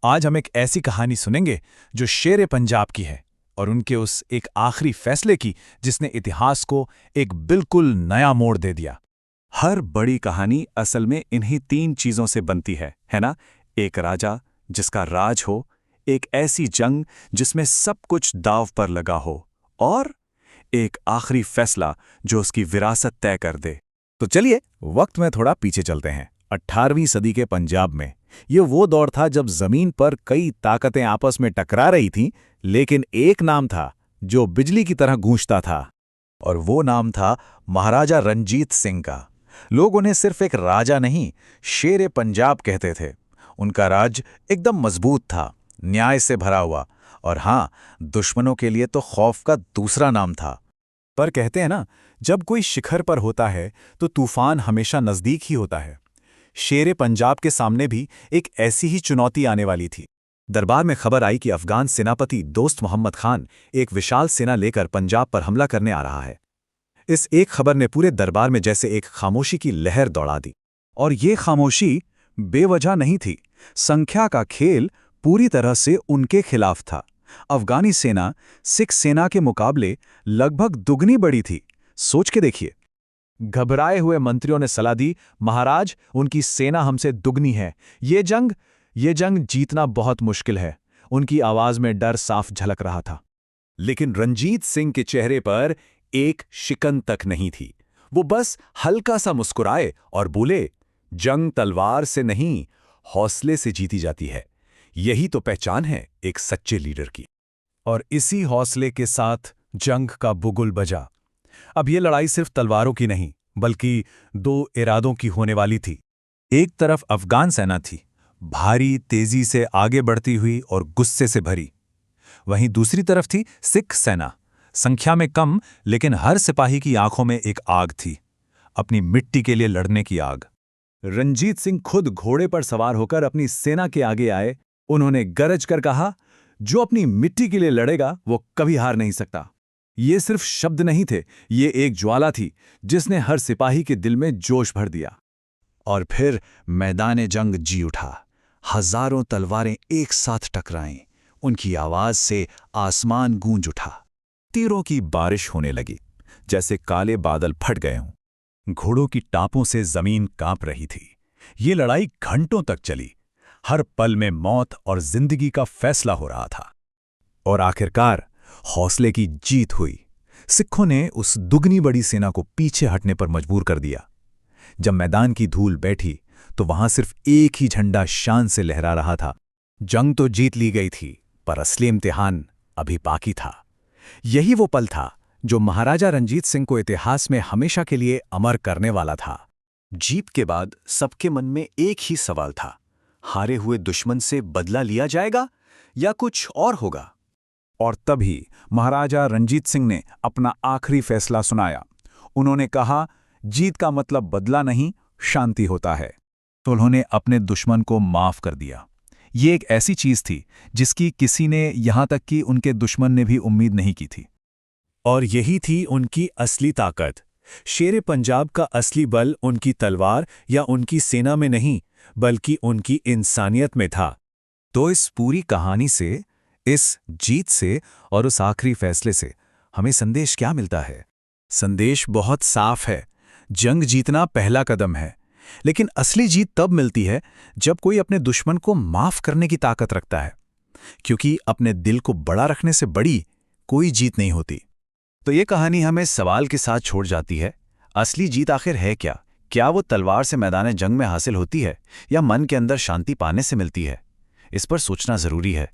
आज हम एक ऐसी कहानी सुनेंगे जो शेर पंजाब की है और उनके उस एक आखिरी फैसले की जिसने इतिहास को एक बिल्कुल नया मोड़ दे दिया। हर बड़ी कहानी असल में इन्हीं 3 चीजों से बनती है ना? एक राजा जिसका राज हो, एक ऐसी जंग जिसमें सब कुछ दांव पर लगा हो, और एक आखिरी फैसला जो उसकी विरासत तय कर दे। तो चलिए वक्त में थोड़ा पीछे चलते हैं। 18वीं सदी के पंजाब में ये वो दौर था जब जमीन पर कई ताकतें आपस में टकरा रही थीं, लेकिन एक नाम था जो बिजली की तरह गूंजता था, और वो नाम था महाराजा रणजीत सिंह का। लोग उन्हें सिर्फ एक राजा नहीं, शेर पंजाब कहते थे। उनका राज एकदम मजबूत था, न्याय से भरा हुआ, और हाँ, दुश्मनों के लिए तो खौफ का दूसरा नाम था। पर कहते हैं ना, जब कोई शिखर पर होता है तो तूफान हमेशा नजदीक ही होता है। शेर पंजाब के सामने भी एक ऐसी ही चुनौती आने वाली थी। दरबार में खबर आई कि अफगान सेनापति दोस्त मोहम्मद खान एक विशाल सेना लेकर पंजाब पर हमला करने आ रहा है। इस एक खबर ने पूरे दरबार में जैसे एक खामोशी की लहर दौड़ा दी। और ये खामोशी बेवजह नहीं थी। संख्या का खेल पूरी तरह से उनके खिलाफ था। अफगानी सेना सिख सेना के मुकाबले लगभग दुगनी बड़ी थी। सोच के देखिए। घबराए हुए मंत्रियों ने सलाह दी, महाराज, उनकी सेना हमसे दुगनी है, ये जंग जीतना बहुत मुश्किल है। उनकी आवाज में डर साफ झलक रहा था। लेकिन रणजीत सिंह के चेहरे पर एक शिकन तक नहीं थी। वो बस हल्का सा मुस्कुराए और बोले, जंग तलवार से नहीं, हौसले से जीती जाती है। यही तो पहचान है एक सच्चे लीडर की। और इसी हौसले के साथ जंग का बुगुल बजा। अब ये लड़ाई सिर्फ तलवारों की नहीं, बल्कि 2 इरादों की होने वाली थी। एक तरफ अफगान सेना थी, भारी, तेजी से आगे बढ़ती हुई और गुस्से से भरी। वहीं दूसरी तरफ थी सिख सेना, संख्या में कम, लेकिन हर सिपाही की आंखों में एक आग थी, अपनी मिट्टी के लिए लड़ने की आग। रणजीत सिंह खुद घोड़े पर सवार होकर अपनी सेना के आगे आए। उन्होंने गरज कर कहा, जो अपनी मिट्टी के लिए लड़ेगा वो कभी हार नहीं सकता। ये सिर्फ शब्द नहीं थे, ये एक ज्वाला थी जिसने हर सिपाही के दिल में जोश भर दिया। और फिर मैदान जंग जी उठा। हजारों तलवारें एक साथ टकराईं। उनकी आवाज से आसमान गूंज उठा। तीरों की बारिश होने लगी, जैसे काले बादल फट गए हों। घोड़ों की टापों से जमीन कांप रही थी। ये लड़ाई घंटों तक चली। हर पल में मौत और जिंदगी का फैसला हो रहा था। और आखिरकार हौसले की जीत हुई। सिखों ने उस दुगनी बड़ी सेना को पीछे हटने पर मजबूर कर दिया। जब मैदान की धूल बैठी तो वहां सिर्फ एक ही झंडा शान से लहरा रहा था। जंग तो जीत ली गई थी, पर असली इम्तिहान अभी बाकी था। यही वो पल था जो महाराजा रणजीत सिंह को इतिहास में हमेशा के लिए अमर करने वाला था। जीत के बाद सबके मन में एक ही सवाल था, हारे हुए दुश्मन से बदला लिया जाएगा या कुछ और होगा? और तभी महाराजा रणजीत सिंह ने अपना आखिरी फैसला सुनाया। उन्होंने कहा, जीत का मतलब बदला नहीं, शांति होता है। तो उन्होंने अपने दुश्मन को माफ कर दिया। ये एक ऐसी चीज थी जिसकी किसी ने, यहां तक कि उनके दुश्मन ने भी उम्मीद नहीं की थी। और यही थी उनकी असली ताकत। शेर पंजाब का असली बल उनकी तलवार या उनकी सेना में नहीं, बल्कि उनकी इंसानियत में था। तो इस पूरी कहानी से, इस जीत से और उस आखिरी फैसले से हमें संदेश क्या मिलता है? संदेश बहुत साफ है। जंग जीतना पहला कदम है, लेकिन असली जीत तब मिलती है जब कोई अपने दुश्मन को माफ करने की ताकत रखता है, क्योंकि अपने दिल को बड़ा रखने से बड़ी कोई जीत नहीं होती। तो ये कहानी हमें सवाल के साथ छोड़ जाती है, असली जीत आखिर है क्या? क्या वो तलवार से मैदान जंग में हासिल होती है या मन के अंदर शांति पाने से मिलती है? इस पर सोचना जरूरी है।